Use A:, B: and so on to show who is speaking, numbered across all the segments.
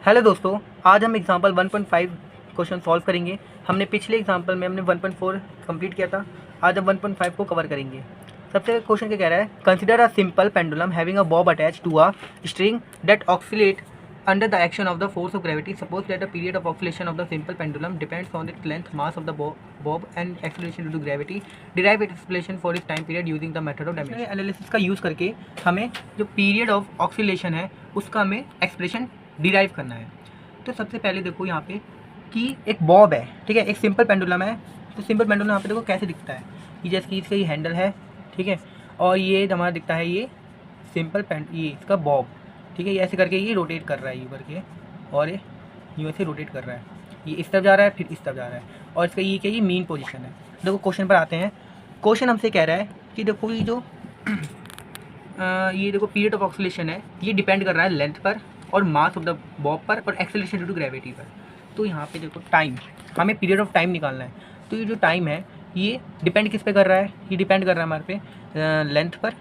A: Hello दोस्तों, आज हम एग्जांपल 1.5 क्वेश्चन सॉल्व करेंगे। हमने पिछले एग्जांपल में हमने 1.4 कंप्लीट किया था। आज हम 1.5 को कवर करेंगे। सबसे क्वेश्चन क्या कह रहा है, consider a simple pendulum having a bob attach to a string that oscillate under the action of the force of gravity. Suppose that the period of oscillation of the simple pendulum depends on its length, mass of the bob and acceleration due to gravity. Derive its explanation for its time period using the method of dimension analysis का use करके हमें जो period of oscillation है उसका हमें expression derive करना है। तो सबसे पहले देखो यहाँ पे कि एक बॉब है, ठीक है, एक सिंपल पेंडुलम है। तो सिंपल पेंडुलम यहाँ पे देखो कैसे दिखता है, ये जैसे कि इसका ये हैंडल है, ठीक है, और ये हमारा दिखता है ये सिंपल ये इसका बॉब, ठीक है। ये ऐसे करके ये रोटेट कर रहा है, यूँ करके, और ये यूँ ऐसे रोटेट कर रहा है, ये इस तरफ जा रहा है फिर इस तरफ जा रहा है, और इसका ये क्या, ये मीन पोजीशन है। देखो क्वेश्चन पर आते हैं। क्वेश्चन हमसे कह रहा है कि देखो ये जो ये देखो पीरियड ऑफ ऑक्सीलेशन है, ये डिपेंड कर रहा है लेंथ पर और मास ऑफ द बॉब पर और एक्सेलरेशन ड्यू टू ग्रेविटी पर। तो यहाँ पे देखो टाइम, हमें पीरियड ऑफ टाइम निकालना है। तो ये जो टाइम है ये डिपेंड किस पे कर रहा है, ये डिपेंड कर रहा है हमारे पे लेंथ पर,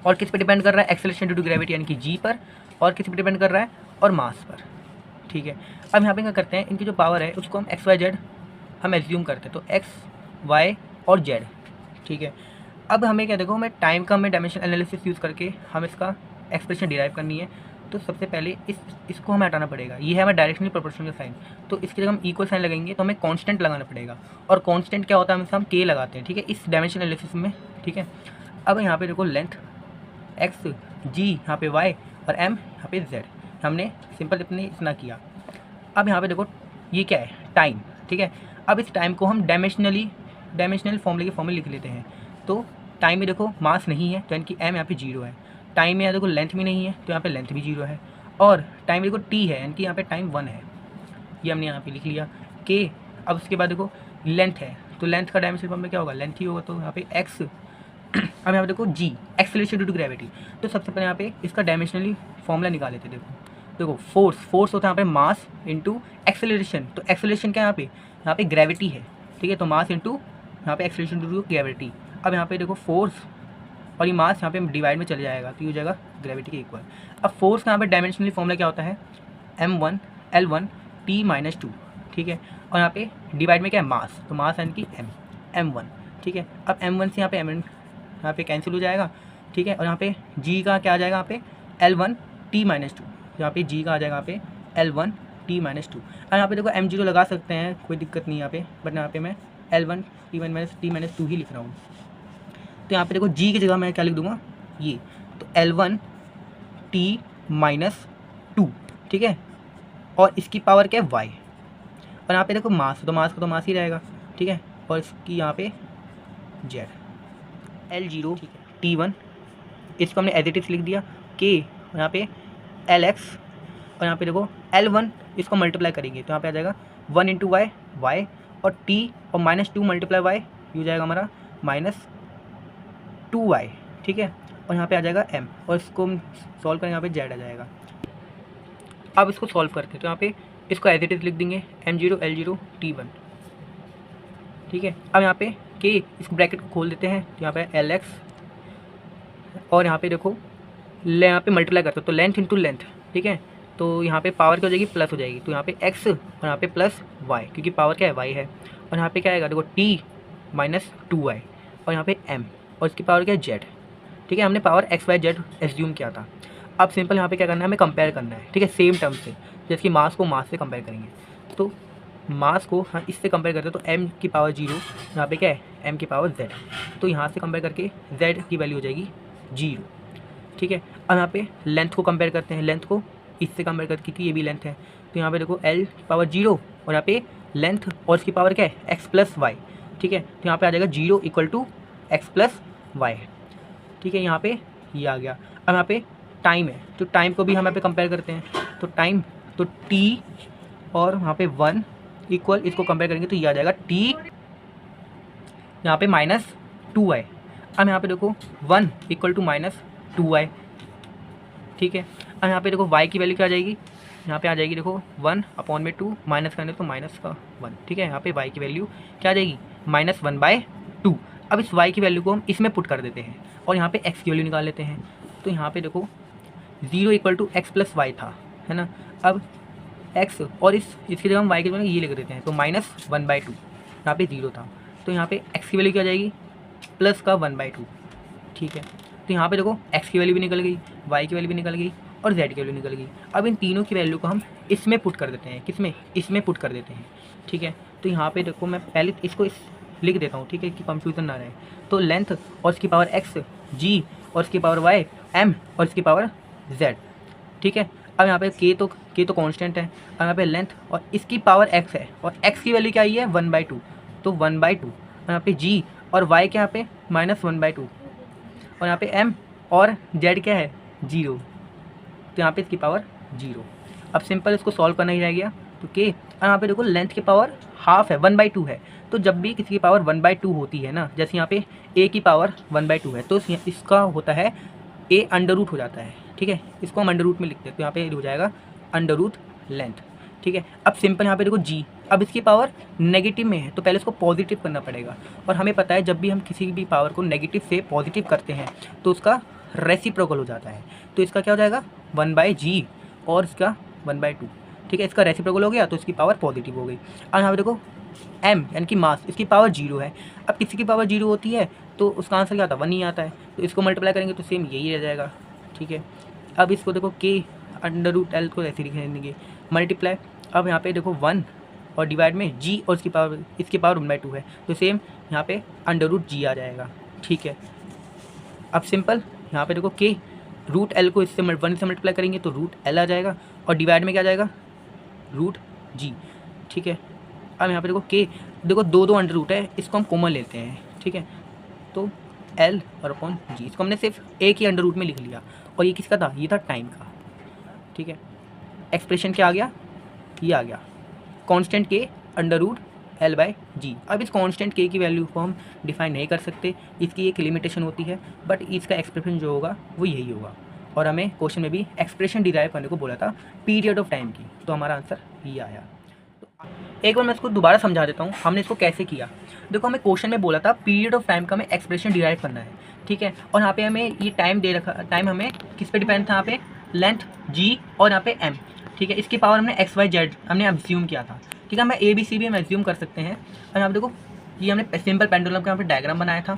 A: और किस पे डिपेंड कर रहा है, एक्सेलरेशन ड्यू टू ग्रेविटी यानी कि जी पर, और किस पे डिपेंड कर रहा है, और मास पर, ठीक है। अब यहाँ पे क्या करते हैं, इनकी जो पावर है उसको हम एक्स वाई जेड हम एज्यूम करते हैं, तो एक्स वाई और जेड, ठीक है। अब हमें क्या देखो, हमें टाइम का हमें डायमेंशन एनालिसिस यूज़ करके हम इसका एक्सप्रेशन डिराइव करनी है। तो सबसे पहले इसको हमें हटाना पड़ेगा, ये है हमारा डायरेक्शनल प्रोपोर्शनल का साइन। तो इसके जब हम इक्वल साइन लगाएंगे तो हमें कांस्टेंट लगाना पड़ेगा, और कांस्टेंट क्या होता है, हम के लगाते हैं, ठीक है, इस डायमेंशन एनालिसिस में, ठीक है। अब यहाँ पे देखो लेंथ एक्स, जी यहाँ पे वाई, और एम यहाँ पे जेड, हमने सिंपल इतने इतना किया। अब यहाँ पे देखो ये क्या है, टाइम, ठीक है। अब इस टाइम को हम डायमेंशनल फॉर्मूले के फॉर्मूले लिख लेते हैं। तो टाइम में देखो मास नहीं है तो यानी कि एम यहाँ पे जीरो है, टाइम में यहाँ देखो लेंथ भी नहीं है तो यहाँ पे लेंथ भी जीरो है, और टाइम में देखो टी है यानी कि यहाँ पे टाइम 1 है, ये हमने यहाँ पे लिख लिया के। अब उसके बाद देखो लेंथ है, तो लेंथ का डायमेंशन फॉर्म में क्या होगा, लेंथ ही होगा, तो यहाँ पे एक्स। अब यहाँ पे देखो जी, एक्सेलरेशन ड्यू टू ग्रेविटी। तो सबसे पहले यहाँ पे इसका डायमेंशनली फॉर्मूला निकाल लेते हैं। देखो फोर्स होता है यहाँ पे मास इंटू एक्सेलरेशन। तो एक्सेलरेशन क्या है यहाँ पे ग्रेविटी है, ठीक है, तो मास इंटू यहाँ पे एक्सेलरेशन ड्यू टू ग्रेविटी। अब यहाँ पे देखो फोर्स और ये मास यहाँ पे डिवाइड में चले जाएगा, तो ये हो जाएगा ग्रेविटी के इक्वल। अब फोर्स का यहाँ पे डायमेंशनली फॉर्मूला क्या होता है, m1 L1 T-2, ठीक है, और यहाँ पे डिवाइड में क्या है, मास, तो मास यानी कि m1, ठीक है। अब m1 से यहाँ पे m1 यहाँ पे कैंसिल हो जाएगा, ठीक है, और यहाँ पे g का क्या आ जाएगा, यहाँ पे L1 T-2, यहाँ पे g का आ जाएगा यहाँ पे L1 T-2। और यहाँ पे देखो m0 लगा सकते हैं, कोई दिक्कत नहीं यहाँ पे, बट यहाँ पे मैं L1 T-2 ही लिख रहा हूँ। तो यहाँ पे देखो g की जगह मैं क्या लिख दूंगा, ये, तो L1 T-2, ठीक है, और इसकी पावर क्या है, y, और यहाँ पे देखो मास, तो मास का तो मास ही रहेगा, ठीक है, और इसकी यहाँ पे z, L0 T1, इसको हमने एज इट इज लिख दिया, k, और यहाँ पे Lx, और यहाँ पे देखो L1 इसको मल्टीप्लाई करेंगे तो यहाँ पे आ जाएगा 1 इंटू वाई, वाई, और t और -2 मल्टीप्लाई y, ये हो जाएगा हमारा -2y, ठीक है, और यहाँ पे आ जाएगा m, और इसको हम सॉल्व करेंगे, यहाँ पे z आ जाएगा। अब इसको सॉल्व करते हैं, तो यहाँ पे इसको एज इट इज लिख देंगे m0 L0 T1, ठीक है। अब यहाँ पे k, इसको ब्रैकेट को खोल देते हैं, तो यहाँ पे Lx, और यहाँ पे देखो यहाँ पे मल्टीप्लाई करते हो तो लेंथ इंटू लेंथ, ठीक है, तो यहाँ पे पावर क्या हो जाएगी, प्लस हो जाएगी, तो यहाँ पे x और यहाँ पे प्लस y, क्योंकि पावर क्या है, y है, और यहाँ पे क्या आएगा, देखो t -2y, और यहाँ पे m, और इसकी पावर क्या है, z, ठीक है। हमने power x y z assume किया था। अब सिंपल यहाँ पे क्या करना है, हमें कंपेयर करना है, ठीक है, सेम टर्म से, जैसे कि मास को मास से कंपेयर करेंगे। तो मास को हम इससे कंपेयर करते हैं, तो m की पावर 0, यहाँ पे क्या है, m की पावर z, तो यहाँ से कंपेयर करके z की वैल्यू हो जाएगी 0, ठीक है। अब यहाँ पे लेंथ को कंपेयर करते हैं, लेंथ को इससे कंपेयर करके, क्योंकि ये भी लेंथ है, तो यहाँ पे देखो l की पावर 0, और यहाँ पे लेंथ और इसकी पावर क्या है, x प्लस वाई, ठीक है, तो यहाँ पे आ जाएगा 0 equal to x plus y, ठीक है। यहाँ पे ये आ गया। अब यहाँ पे टाइम है, तो टाइम को भी हम यहाँ पे कंपेयर करते हैं, तो टाइम, तो t और यहाँ पे 1 इक्वल, इसको कंपेयर करेंगे तो ये आ जाएगा t यहाँ पे -2y। अब यहाँ पे देखो 1 इक्वल टू -2y, ठीक है। अब यहाँ पे देखो y की वैल्यू क्या आ जाएगी, यहाँ पे आ जाएगी देखो 1/2, माइनस करने तो माइनस का 1, ठीक है। यहाँ पे y की वैल्यू क्या आ जाएगी, -1/2। अब इस y की वैल्यू को हम इसमें पुट कर देते हैं, और यहाँ पे x की वैल्यू निकाल लेते हैं। तो यहाँ पे देखो 0 equal to x plus y था, है ना। अब x और इसकी जगह हम y की जगह ये लिख देते हैं, तो -1/2, यहाँ पे 0 था, तो यहाँ पे x की वैल्यू क्या आ जाएगी, प्लस का 1/2, ठीक है। तो यहाँ पे देखो x की वैल्यू भी निकल गई, y की वैल्यू भी निकल गई और z की वैल्यू निकल गई। अब इन तीनों की वैल्यू को हम इसमें पुट कर देते हैं, किसमें, इसमें पुट कर देते हैं, ठीक है। तो यहाँ पे देखो मैं पहले इसको लिख देता हूँ, ठीक है, कि कंफ्यूजन ना रहे। तो लेंथ और इसकी पावर x, g और इसकी पावर y, m और इसकी पावर z, ठीक है। अब यहाँ पे k तो कांस्टेंट है। अब यहाँ पे लेंथ और इसकी पावर x है और x की वैल्यू क्या आई है 1/2, तो 1/2। यहाँ पे g और y के यहाँ पे -1/2 और यहाँ पे m और z क्या है 0, तो यहाँ पे इसकी पावर 0। अब सिंपल इसको सॉल्व करना ही रह गया, तो k यहाँ पे देखो लेंथ की पावर हाफ है, 1/2 है, तो जब भी किसी की पावर 1/2 होती है ना, जैसे यहाँ पे a की पावर 1/2 है, तो इसका होता है a अंडर रूट हो जाता है, ठीक है। इसको हम अंडर रूट में लिखते हैं, तो यहाँ पे हो जाएगा अंडर रूट लेंथ, ठीक है। अब सिंपल यहाँ पे देखो g, अब इसकी पावर नेगेटिव में है, तो पहले इसको पॉजिटिव करना पड़ेगा, और हमें पता है जब भी हम किसी भी पावर को नेगेटिव से पॉजिटिव करते हैं तो उसका रेसिप्रोकल हो जाता है, तो इसका क्या हो जाएगा 1/g और इसका 1/2, ठीक है। इसका रेसिप्रोकल हो गया तो इसकी पावर पॉजिटिव हो गई। अब यहाँ पे देखो m यानी कि मास, इसकी पावर 0 है। अब किसी की पावर 0 होती है तो उसका आंसर क्या आता है 1 ही आता है, तो इसको मल्टीप्लाई करेंगे तो सेम यही रह जाएगा, ठीक है। अब इसको देखो k अंडर रूट l को ऐसे लिख देंगे मल्टीप्लाई। अब यहाँ पे देखो 1 और डिवाइड में g और इसकी पावर 1/2 है, तो सेम यहाँ पे अंडर रूट g आ जाएगा, ठीक है। अब सिंपल यहाँ पे देखो k रूट l को इससे 1 से मल्टीप्लाई करेंगे तो रूट l आ जाएगा और डिवाइड में क्या आ जाएगा रूट g, ठीक है। अब यहाँ पे देखो k, देखो दो अंडर रूट है, इसको हम कॉमन लेते हैं, ठीक है, तो l और अपॉन g, इसको हमने सिर्फ एक ही अंडर रूट में लिख लिया, और ये किसका था, ये था टाइम का, ठीक है। एक्सप्रेशन क्या आ गया, ये आ गया constant k under root l/g। अब इस कांस्टेंट k की वैल्यू को हम डिफाइन नहीं कर सकते, इसकी एक लिमिटेशन होती है, बट इसका एक्सप्रेशन जो होगा वो यही होगा, और हमें क्वेश्चन में भी एक्सप्रेशन डिराइव करने को बोला था पीरियड ऑफ टाइम की, तो हमारा आंसर ये आया। एक बार मैं इसको दोबारा समझा देता हूँ हमने इसको कैसे किया। देखो हमें क्वेश्चन में बोला था पीरियड ऑफ टाइम का हमें एक्सप्रेशन डिराइव करना है, ठीक है, और यहाँ पे हमें ये टाइम दे रखा, टाइम हमें किस पे डिपेंड था, यहाँ पे लेंथ g और यहाँ पे m, ठीक है। इसकी पावर हमने x y z हमने अज्यूम किया था, ठीक है। हमें a b c भी हम अज्यूम कर सकते हैं। और यहाँ पे देखो ये हमने सिंपल पेंडुलम का यहाँ पे डायग्राम बनाया था,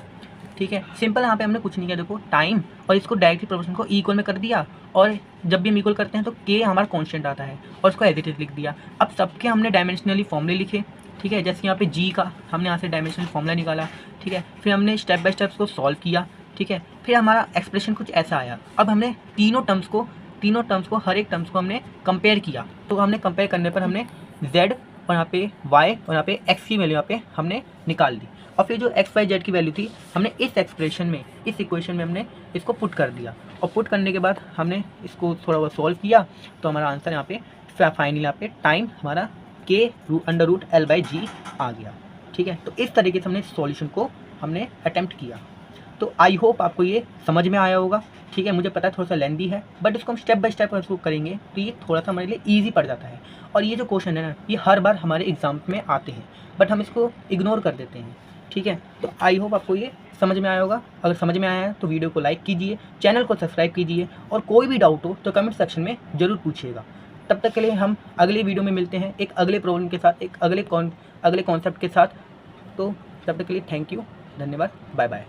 A: ठीक है। सिंपल यहाँ पे हमने कुछ नहीं किया, देखो टाइम और इसको डायरेक्टली प्रोपोर्शन को इक्वल में कर दिया, और जब भी हम इक्वल करते हैं तो k हमारा कांस्टेंट आता है और उसको एज इट इज लिख दिया। अब सबके हमने डायमेंशनली फॉर्मूले लिखे, ठीक है, जैसे यहाँ पे g का हमने यहाँ से डायमेंशनल फॉर्मूला निकाला, ठीक है। फिर हमने स्टेप बाय स्टेप को सॉल्व किया, ठीक है। फिर हमारा एक्सप्रेशन कुछ ऐसा आया। अब हमने तीनों टर्म्स को हर एक टर्म्स को हमने कंपेयर किया, तो हमने कंपेयर करने पर हमने z और यहाँ पे y और यहाँ पे x की वैल्यू यहाँ पे हमने निकाल दी, और फिर जो x y z की वैल्यू थी हमने इस एक्सप्रेशन में, इस इक्वेशन में हमने इसको पुट कर दिया, और पुट करने के बाद हमने इसको थोड़ा बहुत सॉल्व किया, तो हमारा आंसर यहाँ पे फाइनली यहाँ पे टाइम हमारा k अंडर रूट l/g आ गया, ठीक है। तो इस तरीके से हमने सॉल्यूशन को हमने अटेम्प्ट किया। तो आई होप आपको ये समझ में आया होगा, ठीक है। मुझे पता है थोड़ा सा लेंदी है, बट इसको हम स्टेप बाय स्टेप इसको करेंगे तो ये थोड़ा सा हमारे लिए ईजी पड़ जाता है। और ये जो क्वेश्चन है ना, ये हर बार हमारे एग्जाम में आते हैं, बट हम इसको इग्नोर कर देते हैं, ठीक है। तो आई होप आपको ये समझ में आया होगा। अगर समझ में आया है तो वीडियो को लाइक कीजिए, चैनल को सब्सक्राइब कीजिए, और कोई भी डाउट हो तो कमेंट सेक्शन में ज़रूर पूछिएगा। तब तक के लिए हम अगले वीडियो में मिलते हैं एक अगले प्रॉब्लम के साथ, एक अगले कॉन्सेप्ट के साथ। तो तब तक के लिए थैंक यू, धन्यवाद, बाय बाय।